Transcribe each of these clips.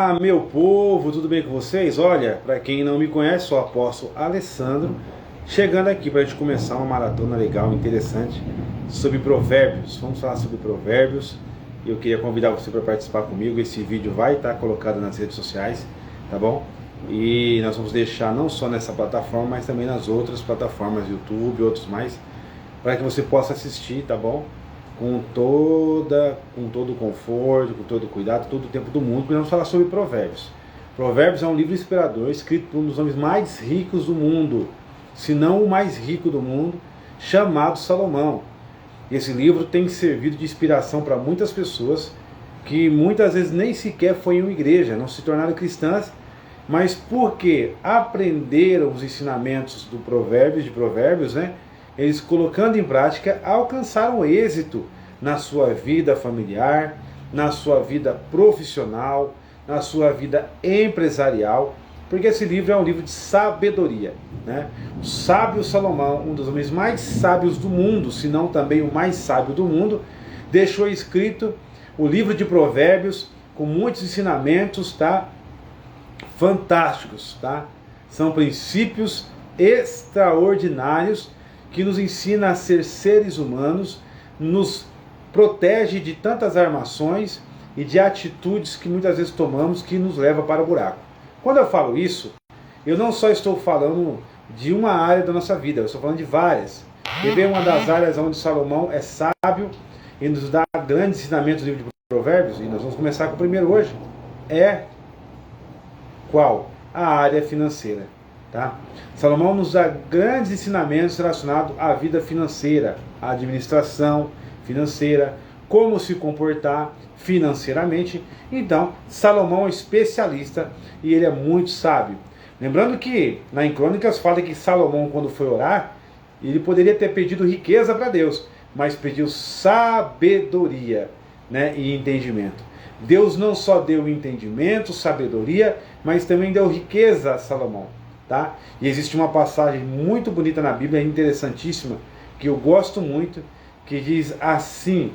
Olá, meu povo, tudo bem com vocês? Olha, para quem não me conhece, sou o apóstolo Alessandro, chegando aqui para a gente começar uma maratona legal, interessante, sobre provérbios. Vamos falar sobre provérbios e eu queria convidar você para participar comigo. Esse vídeo vai estar colocado nas redes sociais, tá bom? E nós vamos deixar não só nessa plataforma, mas também nas outras plataformas, YouTube e outros mais, para que você possa assistir, tá bom? Com todo o conforto, com todo o cuidado, todo o tempo do mundo, porque vamos falar sobre Provérbios. Provérbios é um livro inspirador, escrito por um dos homens mais ricos do mundo, se não o mais rico do mundo, chamado Salomão. Esse livro tem servido de inspiração para muitas pessoas que muitas vezes nem sequer foram em uma igreja, não se tornaram cristãs, mas porque aprenderam os ensinamentos de Provérbios, né? Eles, colocando em prática, alcançaram êxito na sua vida familiar, na sua vida profissional, na sua vida empresarial, porque esse livro é um livro de sabedoria, né? O sábio Salomão, um dos homens mais sábios do mundo, se não também o mais sábio do mundo, deixou escrito o livro de Provérbios com muitos ensinamentos, tá? Fantásticos, tá? São princípios extraordinários que nos ensina a ser seres humanos, nos protege de tantas armações e de atitudes que muitas vezes tomamos que nos leva para o buraco. Quando eu falo isso, eu não só estou falando de uma área da nossa vida, eu estou falando de várias. E bem, uma das áreas onde Salomão é sábio e nos dá grandes ensinamentos do livro de Provérbios, e nós vamos começar com o primeiro hoje, é qual? A área financeira. Tá? Salomão nos dá grandes ensinamentos relacionados à vida financeira, à administração financeira, como se comportar financeiramente. Então, Salomão é um especialista e ele é muito sábio. Lembrando que na Crônicas fala que Salomão, quando foi orar, ele poderia ter pedido riqueza para Deus, mas pediu sabedoria, né, e entendimento. Deus não só deu entendimento, sabedoria, mas também deu riqueza a Salomão. Tá? E existe uma passagem muito bonita na Bíblia, interessantíssima, que eu gosto muito, que diz assim: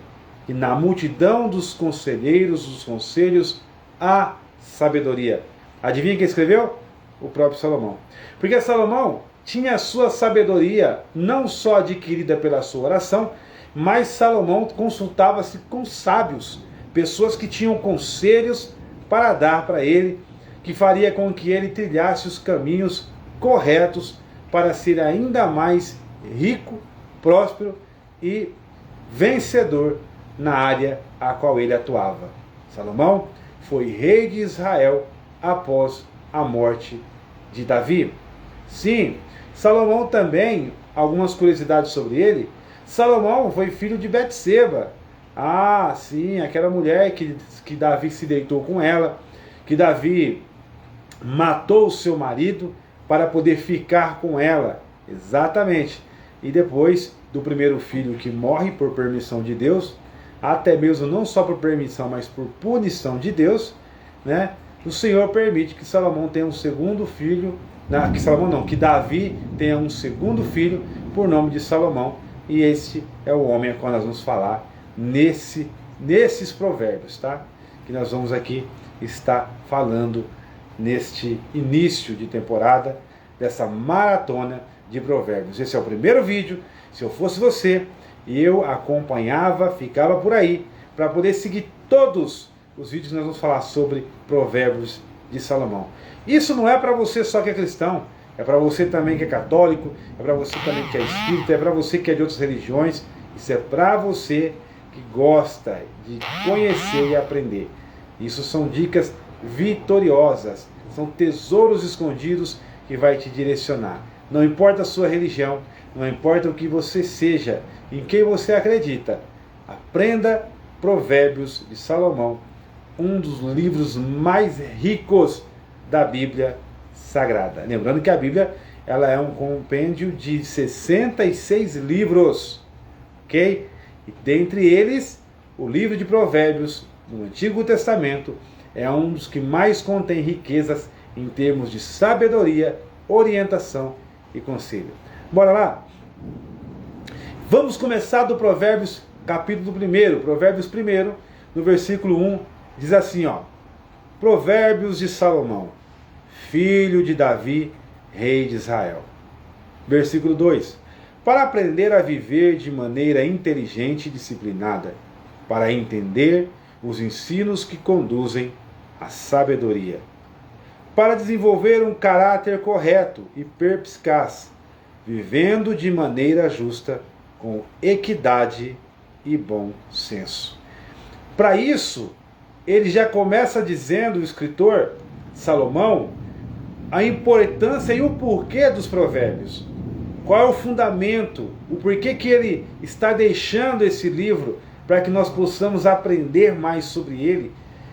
que na multidão dos conselheiros, dos conselhos, há sabedoria. Adivinha quem escreveu? O próprio Salomão. Porque Salomão tinha a sua sabedoria não só adquirida pela sua oração, mas Salomão consultava-se com sábios, pessoas que tinham conselhos para dar para ele, que faria com que ele trilhasse os caminhos corretos para ser ainda mais rico, próspero e vencedor na área a qual ele atuava. Salomão foi rei de Israel após a morte de Davi. Sim, Salomão também, algumas curiosidades sobre ele, Salomão foi filho de Betseba. Ah, sim, aquela mulher que Davi se deitou com ela, que Davi matou o seu marido para poder ficar com ela. Exatamente. E depois do primeiro filho que morre por permissão de Deus, até mesmo não só por permissão, mas por punição de Deus, né? O Senhor permite que Salomão tenha um segundo filho, que Davi tenha um segundo filho por nome de Salomão. E esse é o homem a qual nós vamos falar nesses provérbios, tá? Que nós vamos aqui estar falando neste início de temporada, dessa maratona de provérbios. Esse é o primeiro vídeo. Se eu fosse você, eu acompanhava, ficava por aí, para poder seguir todos os vídeos que nós vamos falar sobre provérbios de Salomão. Isso não é para você só que é cristão, é para você também que é católico, é para você também que é espírita, é para você que é de outras religiões. Isso é para você que gosta de conhecer e aprender. Isso são dicas vitoriosas, são tesouros escondidos que vai te direcionar. Não importa a sua religião, não importa o que você seja, em quem você acredita, aprenda Provérbios de Salomão, um dos livros mais ricos da Bíblia Sagrada. Lembrando que a Bíblia, ela é um compêndio de 66 livros, ok? E dentre eles, o livro de Provérbios, no Antigo Testamento, é um dos que mais contém riquezas em termos de sabedoria, orientação e conselho. Bora lá? Vamos começar do Provérbios, capítulo 1. Provérbios 1, no versículo 1, diz assim, ó: Provérbios de Salomão, filho de Davi, rei de Israel. Versículo 2. Para aprender a viver de maneira inteligente e disciplinada, para entender os ensinos que conduzem à sabedoria, para desenvolver um caráter correto e perspicaz, vivendo de maneira justa, com equidade e bom senso. Para isso, ele já começa dizendo, o escritor Salomão, a importância e o porquê dos provérbios. Qual é o fundamento, o porquê que ele está deixando esse livro para que nós possamos aprender mais sobre ele,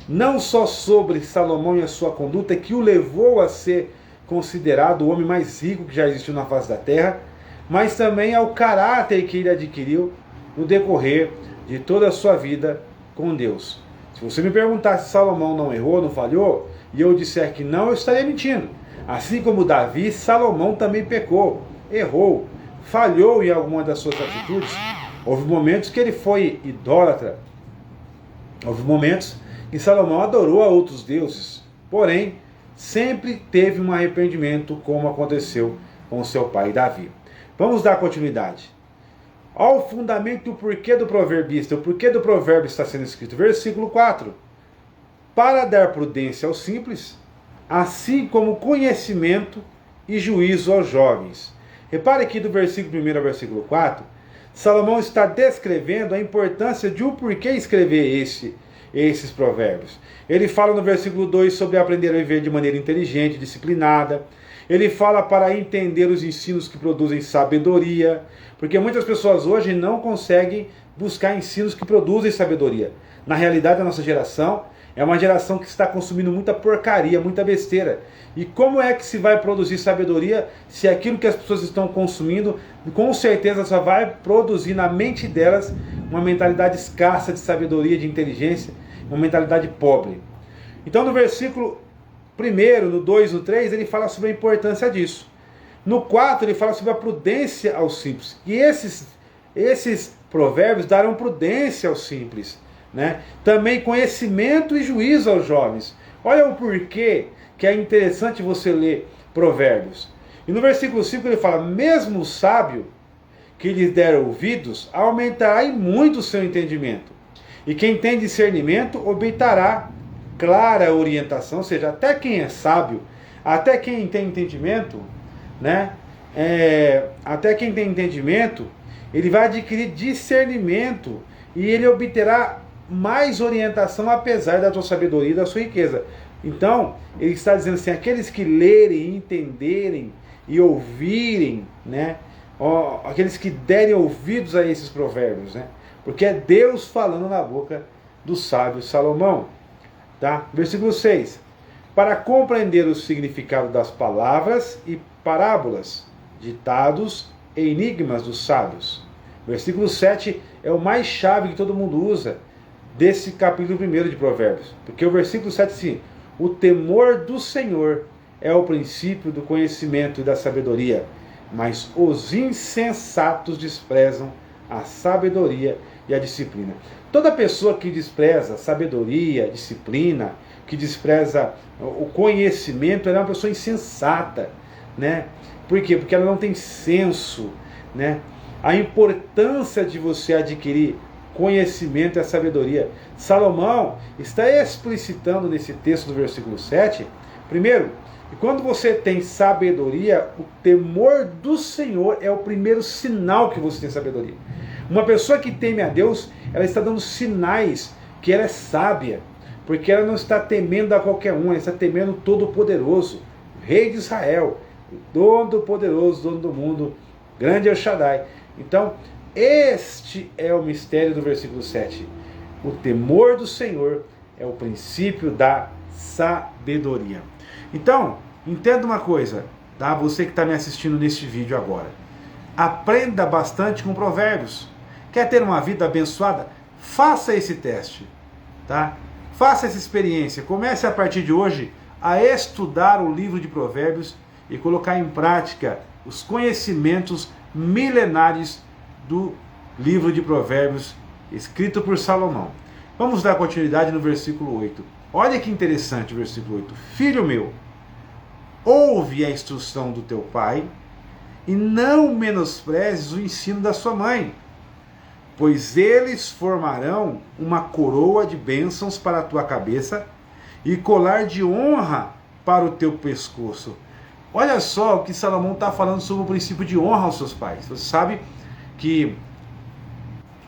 não só sobre Salomão e a sua conduta, que o levou a ser considerado o homem mais rico que já existiu na face da terra, mas também ao caráter que ele adquiriu no decorrer de toda a sua vida com Deus. Se você me perguntar se Salomão não errou, não falhou, e eu disser que não, eu estaria mentindo. Assim como Davi, Salomão também pecou, errou, falhou em alguma das suas atitudes. Houve momentos que ele foi idólatra. Houve momentos que Salomão adorou a outros deuses. Porém, sempre teve um arrependimento, como aconteceu com seu pai Davi. Vamos dar continuidade. Ao fundamento do porquê do proverbista, o porquê do provérbio está sendo escrito. Versículo 4. Para dar prudência aos simples, assim como conhecimento e juízo aos jovens. Repare que do versículo 1 ao versículo 4, Salomão está descrevendo a importância de o porquê escrever esses provérbios. Ele fala no versículo 2 sobre aprender a viver de maneira inteligente, disciplinada. Ele fala para entender os ensinos que produzem sabedoria, porque muitas pessoas hoje não conseguem buscar ensinos que produzem sabedoria. Na realidade, a nossa geração é uma geração que está consumindo muita porcaria, muita besteira. E como é que se vai produzir sabedoria se aquilo que as pessoas estão consumindo, com certeza só vai produzir na mente delas uma mentalidade escassa de sabedoria, de inteligência, uma mentalidade pobre. Então no versículo 1, no 2, no 3, ele fala sobre a importância disso. No 4, ele fala sobre a prudência aos simples. E esses provérbios darão prudência aos simples, né? Também conhecimento e juízo aos jovens. Olha o porquê que é interessante você ler provérbios. E no versículo 5 ele fala, mesmo o sábio que lhes der ouvidos, aumentará em muito o seu entendimento. E quem tem discernimento, obterá clara orientação, ou seja, até quem é sábio, até quem tem entendimento, né? Até quem tem entendimento, ele vai adquirir discernimento e ele obterá mais orientação apesar da sua sabedoria e da sua riqueza. Então, ele está dizendo assim, aqueles que lerem, entenderem e ouvirem, né? Aqueles que derem ouvidos a esses provérbios, né? Porque é Deus falando na boca do sábio Salomão. Tá? Versículo 6. Para compreender o significado das palavras e parábolas, ditados e enigmas dos sábios. Versículo 7 é o mais chave que todo mundo usa desse capítulo 1 de Provérbios. Porque o versículo 7 sim, o temor do Senhor é o princípio do conhecimento e da sabedoria, mas os insensatos desprezam a sabedoria e a disciplina. Toda pessoa que despreza sabedoria, disciplina, que despreza o conhecimento, ela é uma pessoa insensata, né? Por quê? Porque ela não tem senso, né? A importância de você adquirir conhecimento e a sabedoria. Salomão está explicitando nesse texto do versículo 7, primeiro, que quando você tem sabedoria, o temor do Senhor é o primeiro sinal que você tem sabedoria. Uma pessoa que teme a Deus, ela está dando sinais que ela é sábia, porque ela não está temendo a qualquer um, ela está temendo o Todo-Poderoso, o Rei de Israel, o Todo-Poderoso, dono do mundo, grande El Shaddai. Então, este é o mistério do versículo 7. O temor do Senhor é o princípio da sabedoria. Então, entenda uma coisa, tá? Você que está me assistindo neste vídeo agora. Aprenda bastante com provérbios. Quer ter uma vida abençoada? Faça esse teste, tá? Faça essa experiência. Comece a partir de hoje a estudar o livro de Provérbios e colocar em prática os conhecimentos milenares do livro de Provérbios escrito por Salomão. Vamos dar continuidade no versículo 8. Olha que interessante o versículo 8. Filho meu, ouve a instrução do teu pai e não menosprezes o ensino da sua mãe, pois eles formarão uma coroa de bênçãos para a tua cabeça e colar de honra para o teu pescoço. Olha só o que Salomão está falando sobre o princípio de honra aos seus pais. Você sabe que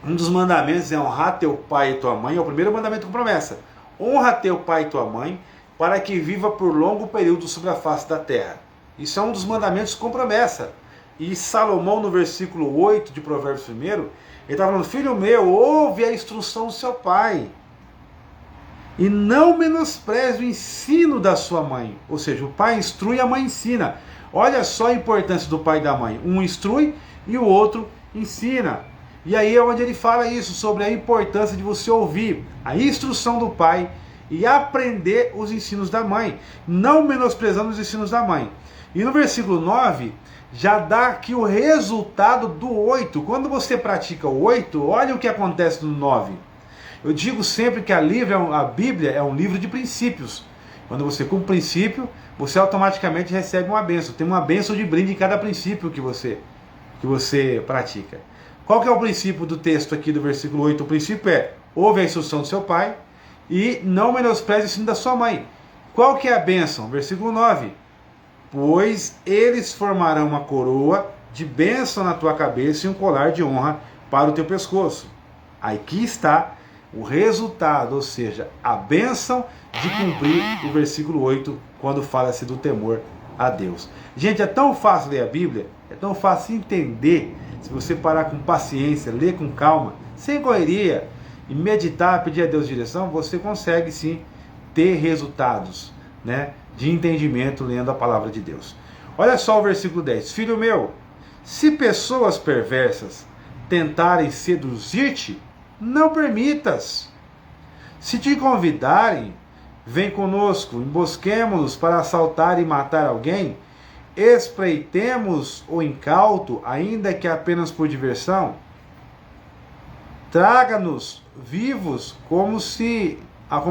um dos mandamentos é honrar teu pai e tua mãe, é o primeiro mandamento com promessa. Honra teu pai e tua mãe, para que viva por longo período sobre a face da terra. Isso é um dos mandamentos com promessa. E Salomão, no versículo 8 de Provérbios 1, ele está falando: filho meu, ouve a instrução do seu pai, e não menospreze o ensino da sua mãe. Ou seja, o pai instrui, a mãe ensina. Olha só a importância do pai e da mãe. Um instrui e o outro ensina. E aí é onde ele fala isso, sobre a importância de você ouvir a instrução do pai e aprender os ensinos da mãe, não menosprezando os ensinos da mãe. E no versículo 9, já dá aqui o resultado do 8. Quando você pratica o 8, olha o que acontece no 9. Eu digo sempre que a Bíblia é um livro de princípios. Quando você cumpre o princípio, você automaticamente recebe uma bênção. Tem uma bênção de brinde em cada princípio que você pratica. Qual que é o princípio do texto aqui do versículo 8? O princípio é: ouve a instrução do seu pai e não menospreze o ensino da sua mãe. Qual que é a bênção? Versículo 9. Pois eles formarão uma coroa de bênção na tua cabeça e um colar de honra para o teu pescoço. Aqui está o resultado, ou seja, a bênção de cumprir o versículo 8, quando fala-se do temor a Deus. Gente, é tão fácil ler a Bíblia, é tão fácil entender. Se você parar com paciência, ler com calma, sem correria, e meditar, pedir a Deus direção, você consegue sim ter resultados, né, de entendimento lendo a palavra de Deus. Olha só o versículo 10. Filho meu, se pessoas perversas tentarem seduzir-te, não permitas. Se te convidarem, vem conosco, embosquemo-los para assaltar e matar alguém, espreitemos o incauto, ainda que apenas por diversão. Traga-nos vivos, como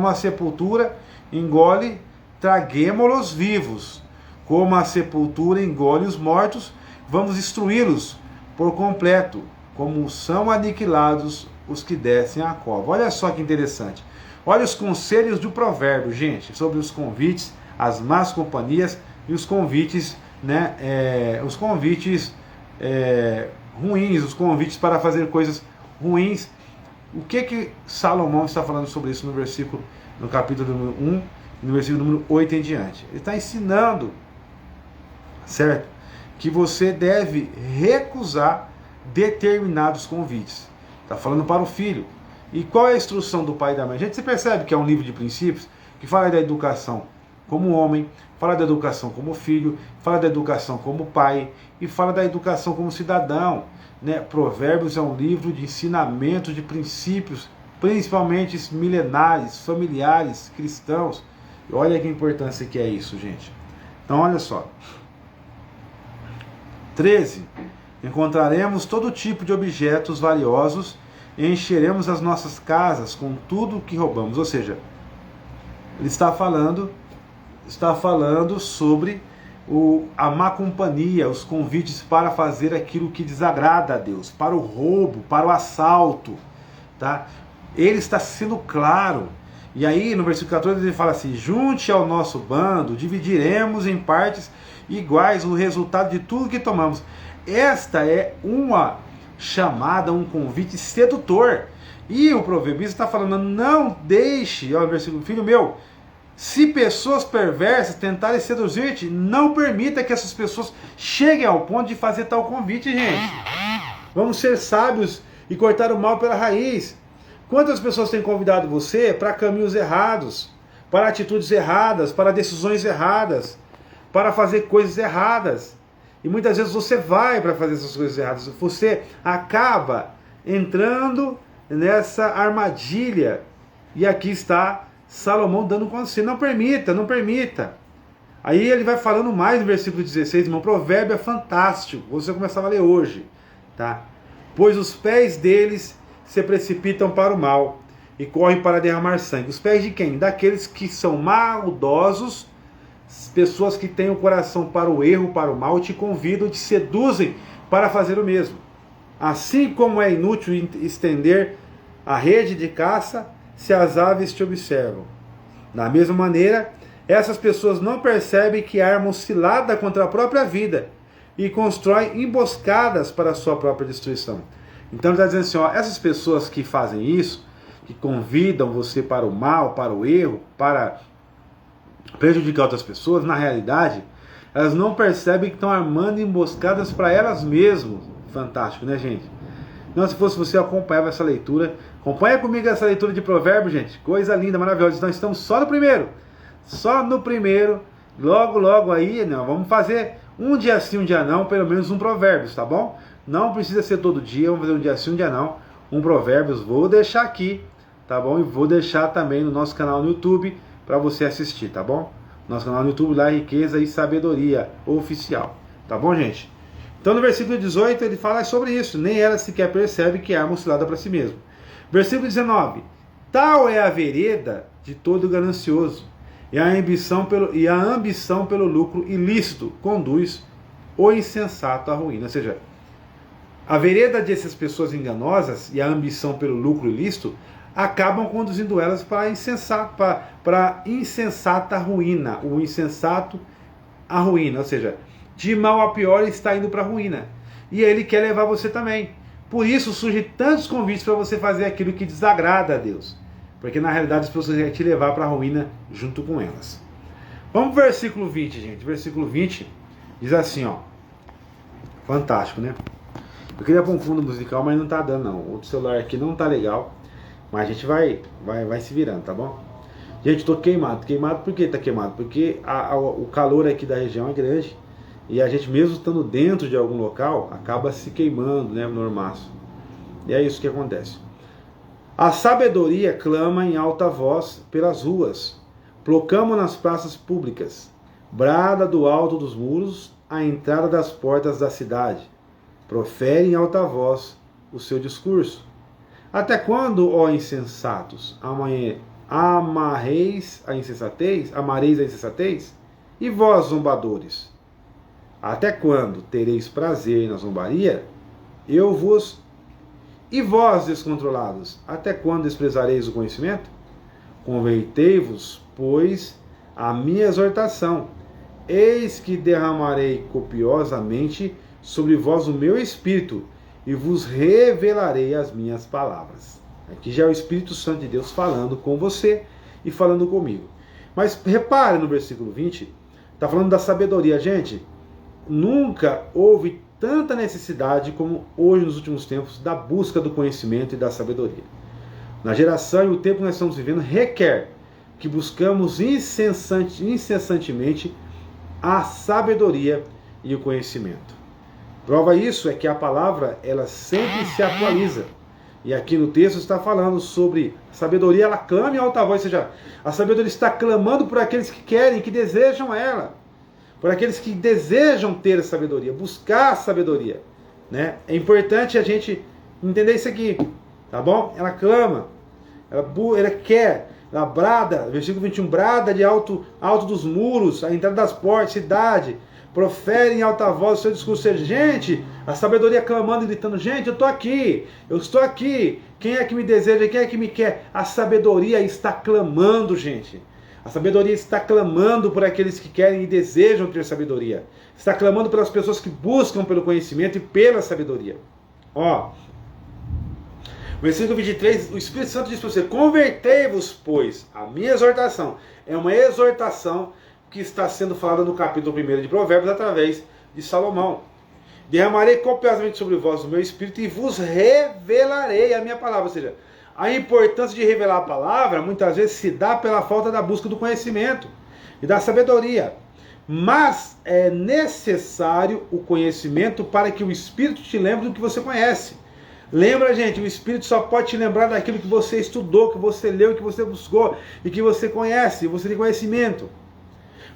a sepultura engole, traguemo-los vivos, como a sepultura engole os mortos, vamos destruí-los por completo, como são aniquilados os que descem à cova. Olha só que interessante. Olha os conselhos do provérbio, gente, sobre os convites, as más companhias e os convites, né, os convites ruins, os convites para fazer coisas ruins. O que Salomão está falando sobre isso no capítulo número 1, no versículo número 8 em diante? Ele está ensinando, certo, que você deve recusar determinados convites. Está falando para o filho. E qual é a instrução do pai e da mãe? Gente, você percebe que é um livro de princípios que fala da educação como homem, fala da educação como filho, fala da educação como pai e fala da educação como cidadão, né? Provérbios é um livro de ensinamento de princípios, principalmente milenares, familiares, cristãos. E olha que importância que é isso, gente. Então olha só. 13. Encontraremos todo tipo de objetos valiosos e encheremos as nossas casas com tudo que roubamos. Ou seja, ele está falando sobre a má companhia, os convites para fazer aquilo que desagrada a Deus, para o roubo, para o assalto, tá? Ele está sendo claro. E aí no versículo 14 ele fala assim: junte ao nosso bando, dividiremos em partes iguais o resultado de tudo que tomamos. Esta é uma chamada, um convite sedutor. E o proverbista está falando: não deixe, olha o versículo: filho meu, se pessoas perversas tentarem seduzir-te, não permita que essas pessoas cheguem ao ponto de fazer tal convite, gente. Vamos ser sábios e cortar o mal pela raiz. Quantas pessoas têm convidado você para caminhos errados, para atitudes erradas, para decisões erradas, para fazer coisas erradas? E muitas vezes você vai para fazer essas coisas erradas. Você acaba entrando nessa armadilha. E aqui está Salomão dando um conselho: não permita, não permita. Aí ele vai falando mais no versículo 16, irmão. O provérbio é fantástico. Você começava a ler hoje, tá? Pois os pés deles se precipitam para o mal, e correm para derramar sangue. Os pés de quem? Daqueles que são maldosos, pessoas que têm o coração para o erro, para o mal, te convidam, te seduzem para fazer o mesmo. Assim como é inútil estender a rede de caça se as aves te observam. Da mesma maneira, essas pessoas não percebem que armam cilada contra a própria vida e constroem emboscadas para a sua própria destruição. Então ele está dizendo assim, ó, essas pessoas que fazem isso, que convidam você para o mal, para o erro, para prejudicar outras pessoas, na realidade, elas não percebem que estão armando emboscadas para elas mesmas. Fantástico, né, gente? Então, se fosse você, acompanhava essa leitura. Acompanha comigo essa leitura de Provérbios, gente. Coisa linda, maravilhosa. Então, estamos só no primeiro. Só no primeiro. Logo, logo aí, não, vamos fazer um dia sim, um dia não, pelo menos um Provérbios, tá bom? Não precisa ser todo dia, vamos fazer um dia sim, um dia não. Um Provérbios, vou deixar aqui, tá bom? E vou deixar também no nosso canal no YouTube para você assistir, tá bom? Nosso canal no YouTube lá, Riqueza e Sabedoria Oficial. Tá bom, gente? Então no versículo 18 ele fala sobre isso. Nem ela sequer percebe que arma cilada para si mesmo. Versículo 19. Tal é a vereda de todo ganancioso, e a ambição pelo lucro ilícito conduz o insensato à ruína. Ou seja, a vereda dessas pessoas enganosas e a ambição pelo lucro ilícito acabam conduzindo elas para insensata ruína. O insensato, a ruína. Ou seja, de mal a pior ele está indo para a ruína. E ele quer levar você também. Por isso surgem tantos convites para você fazer aquilo que desagrada a Deus. Porque na realidade as pessoas querem te levar para a ruína junto com elas. Vamos para o versículo 20, gente. Versículo 20 diz assim, ó. Fantástico, né? Eu queria pôr um fundo musical, mas não está dando não. O celular aqui não está legal. Mas a gente vai se virando, tá bom? Gente, estou queimado. Queimado por que está queimado? Porque o calor aqui da região é grande. E a gente, mesmo estando dentro de algum local, acaba se queimando, né, no mormaço. E é isso que acontece. A sabedoria clama em alta voz pelas ruas. Proclama nas praças públicas. Brada do alto dos muros à entrada das portas da cidade. Profere em alta voz o seu discurso. Até quando, ó insensatos, amareis a insensatez? E vós, zombadores? Até quando tereis prazer na zombaria? E vós, descontrolados, até quando desprezareis o conhecimento? Convertei-vos, pois, à minha exortação. Eis que derramarei copiosamente sobre vós o meu espírito, e vos revelarei as minhas palavras. Aqui já é o Espírito Santo de Deus falando com você e falando comigo. Mas repare no versículo 20, está falando da sabedoria. Gente, nunca houve tanta necessidade como hoje nos últimos tempos da busca do conhecimento e da sabedoria. Na geração e o tempo que nós estamos vivendo requer que buscamos incessantemente a sabedoria e o conhecimento. Prova isso é que a palavra ela sempre se atualiza. E aqui no texto está falando sobre sabedoria, ela clama em alta voz, ou seja, a sabedoria está clamando por aqueles que querem, que desejam ela. Por aqueles que desejam ter a sabedoria, buscar a sabedoria, né? É importante a gente entender isso aqui, tá bom? Ela clama, ela quer, ela brada, versículo 21, brada de alto dos muros, a entrada das portas, cidade, profere em alta voz o seu discurso. Gente, a sabedoria clamando e gritando, gente, eu estou aqui, quem é que me deseja, quem é que me quer? A sabedoria está clamando, gente. A sabedoria está clamando por aqueles que querem e desejam ter sabedoria. Está clamando pelas pessoas que buscam pelo conhecimento e pela sabedoria. Ó, versículo 23, o Espírito Santo diz para você, convertei-vos, pois, a minha exortação. É uma exortação que está sendo falada no capítulo 1 de Provérbios através de Salomão. Derramarei copiosamente sobre vós o meu Espírito e vos revelarei a minha palavra. Ou seja, a importância de revelar a palavra muitas vezes se dá pela falta da busca do conhecimento e da sabedoria. Mas é necessário o conhecimento para que o Espírito te lembre do que você conhece. Lembra, gente, o Espírito só pode te lembrar daquilo que você estudou, que você leu, que você buscou e que você conhece, você tem conhecimento.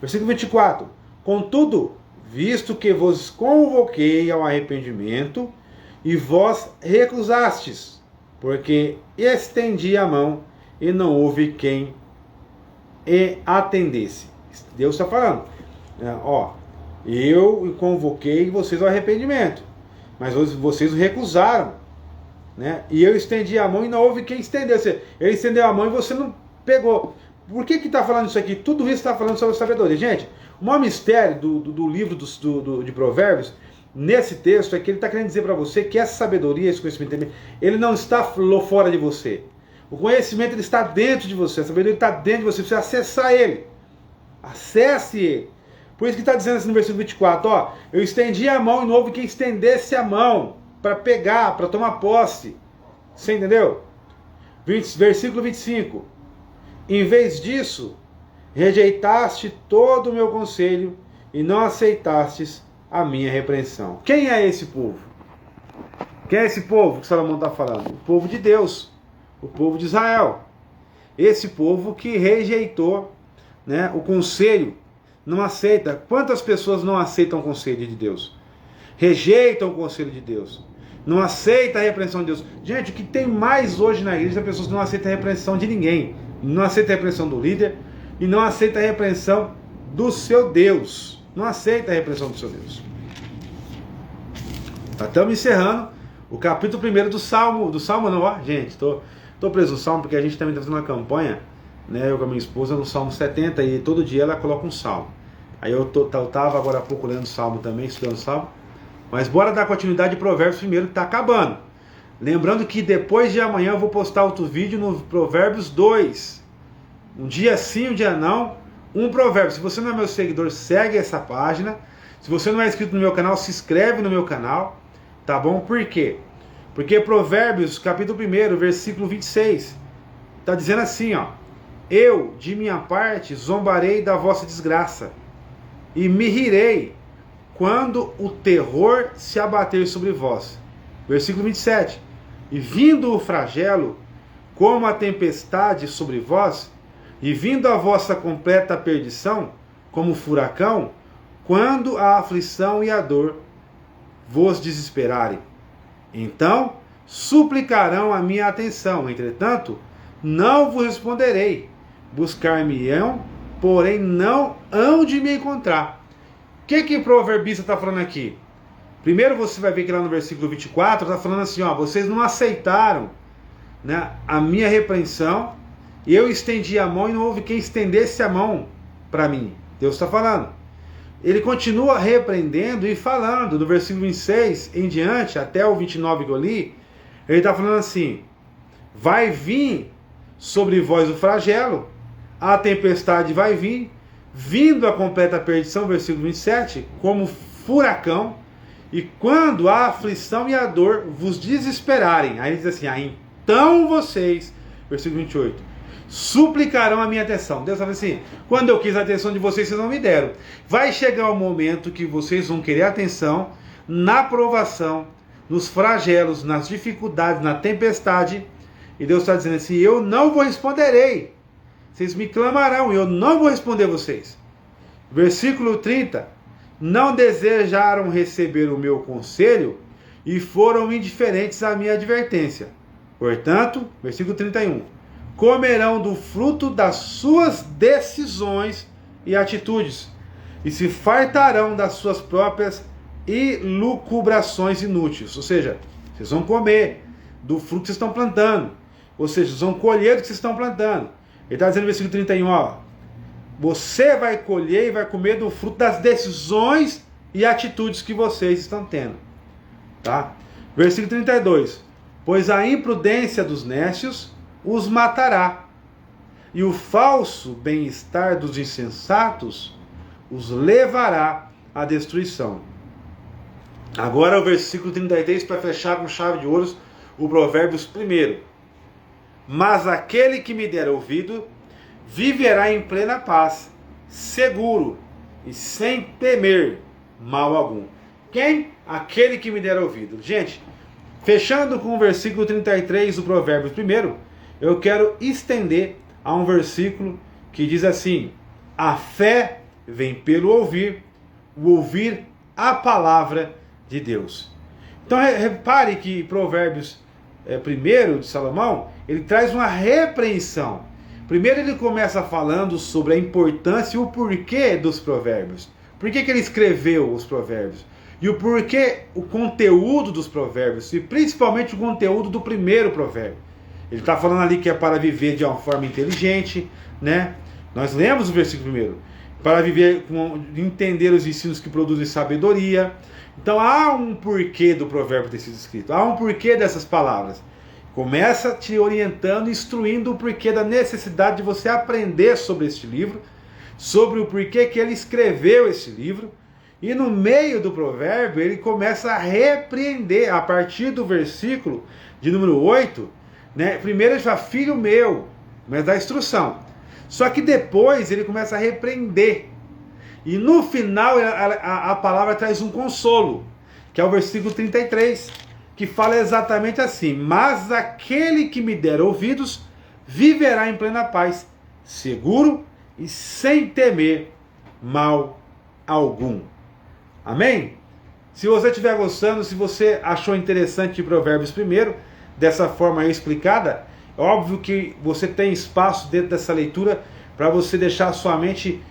Versículo 24. Contudo, visto que vos convoquei ao arrependimento e vós recusastes, porque estendi a mão e não houve quem atendesse. Deus está falando, eu convoquei vocês ao arrependimento, mas vocês o recusaram, né? E eu estendi a mão e não houve quem estendeu. Ele estendeu a mão e você não pegou. Por que está falando isso aqui? Tudo isso está falando sobre sabedoria. Gente, o maior mistério do livro de Provérbios, nesse texto, é que ele está querendo dizer para você que essa sabedoria, esse conhecimento, ele não está fora de você. O conhecimento ele está dentro de você, a sabedoria está dentro de você, você precisa acessar ele. Acesse ele. Por isso que está dizendo assim no versículo 24, eu estendi a mão e não houve quem estendesse a mão para pegar, para tomar posse. Você entendeu? Versículo 25. Em vez disso, rejeitaste todo o meu conselho e não aceitastes a minha repreensão. Quem é esse povo? Quem é esse povo que Salomão está falando? O povo de Deus, o povo de Israel. Esse povo que rejeitou, né, o conselho, não aceita. Quantas pessoas não aceitam o conselho de Deus? Rejeitam o conselho de Deus. Não aceita a repreensão de Deus. Gente, o que tem mais hoje na igreja é pessoas que não aceitam a repreensão de ninguém. Não aceita a repreensão do líder e não aceita a repreensão do seu Deus. Não aceita a repreensão do seu Deus. Estamos encerrando o capítulo 1 do Salmo. Do Salmo não, gente, estou preso no Salmo porque a gente também está fazendo uma campanha, né, eu com a minha esposa, no Salmo 70, e todo dia ela coloca um Salmo. Aí eu estava agora há pouco lendo o Salmo também, estudando o Salmo. Mas bora dar continuidade de Provérbios primeiro, que está acabando. Lembrando que depois de amanhã eu vou postar outro vídeo no Provérbios 2. Um dia sim, um dia não. Um provérbio. Se você não é meu seguidor, segue essa página. Se você não é inscrito no meu canal, se inscreve no meu canal. Tá bom? Por quê? Porque Provérbios, capítulo 1, versículo 26, está dizendo assim, eu, de minha parte, zombarei da vossa desgraça, e me rirei quando o terror se abater sobre vós. Versículo 27. E vindo o flagelo, como a tempestade sobre vós, e vindo a vossa completa perdição, como furacão, quando a aflição e a dor vos desesperarem. Então suplicarão a minha atenção, entretanto, não vos responderei. Buscar-me-ão, porém não hão de me encontrar. O que o proverbista está falando aqui? Primeiro você vai ver que lá no versículo 24 está falando assim, vocês não aceitaram, né, a minha repreensão, e eu estendi a mão e não houve quem estendesse a mão para mim. Deus está falando. Ele continua repreendendo e falando, do versículo 26 em diante, até o 29 que eu li, ele está falando assim, vai vir sobre vós o flagelo, a tempestade vai vir, vindo a completa perdição, versículo 27, como furacão, e quando a aflição e a dor vos desesperarem, aí ele diz assim, então vocês, versículo 28, suplicarão a minha atenção. Deus fala assim, quando eu quis a atenção de vocês, vocês não me deram. Vai chegar o momento que vocês vão querer atenção na provação, nos flagelos, nas dificuldades, na tempestade, e Deus está dizendo assim, eu não vos responderei. Vocês me clamarão e eu não vou responder vocês. Versículo 30. Não desejaram receber o meu conselho e foram indiferentes à minha advertência. Portanto, versículo 31. Comerão do fruto das suas decisões e atitudes e se fartarão das suas próprias elucubrações inúteis. Ou seja, vocês vão comer do fruto que vocês estão plantando. Ou seja, vocês vão colher do que vocês estão plantando. Ele está dizendo no versículo 31, você vai colher e vai comer do fruto das decisões e atitudes que vocês estão tendo. Tá? Versículo 32. Pois a imprudência dos nécios os matará, e o falso bem-estar dos insensatos os levará à destruição. Agora o versículo 33 para fechar com chave de ouro o Provérbios 1. Mas aquele que me der ouvido viverá em plena paz, seguro e sem temer mal algum. Quem? Aquele que me der ouvido. Gente, fechando com o versículo 33 do Provérbios 1, eu quero estender a um versículo que diz assim, a fé vem pelo ouvir, o ouvir a palavra de Deus. Então repare que Provérbios primeiro de Salomão, ele traz uma repreensão. Primeiro ele começa falando sobre a importância e o porquê dos provérbios. Por que ele escreveu os provérbios? E o porquê, o conteúdo dos provérbios, e principalmente o conteúdo do primeiro provérbio. Ele está falando ali que é para viver de uma forma inteligente, né? Nós lemos o versículo primeiro. Para viver, entender os ensinos que produzem sabedoria. Então há um porquê do provérbio ter sido escrito. Há um porquê dessas palavras. Começa te orientando, instruindo o porquê da necessidade de você aprender sobre este livro, sobre o porquê que ele escreveu esse livro. E no meio do provérbio ele começa a repreender, a partir do versículo de número 8, né? Primeiro ele fala, filho meu, mas dá instrução. Só que depois ele começa a repreender. E no final a palavra traz um consolo, que é o versículo 33, que fala exatamente assim: mas aquele que me der ouvidos viverá em plena paz, seguro e sem temer mal algum. Amém? Se você estiver gostando, se você achou interessante Provérbios primeiro, dessa forma aí explicada, é óbvio que você tem espaço dentro dessa leitura para você deixar a sua mente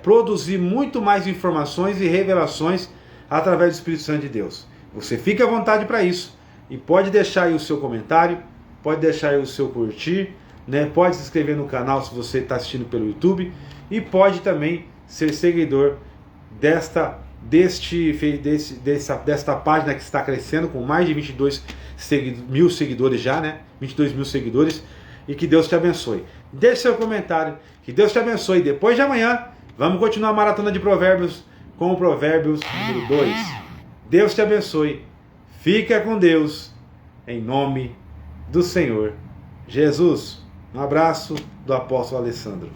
produzir muito mais informações e revelações através do Espírito Santo de Deus. Você fica à vontade para isso. E pode deixar aí o seu comentário, pode deixar aí o seu curtir, né? Pode se inscrever no canal se você está assistindo pelo YouTube, e pode também ser seguidor desta página que está crescendo com mais de 22 mil seguidores já, né? 22 mil seguidores. E que Deus te abençoe. Deixe seu comentário, que Deus te abençoe. Depois de amanhã, vamos continuar a maratona de provérbios com o Provérbios número 2. Deus te abençoe. Fica com Deus, em nome do Senhor Jesus. Um abraço do apóstolo Alessandro.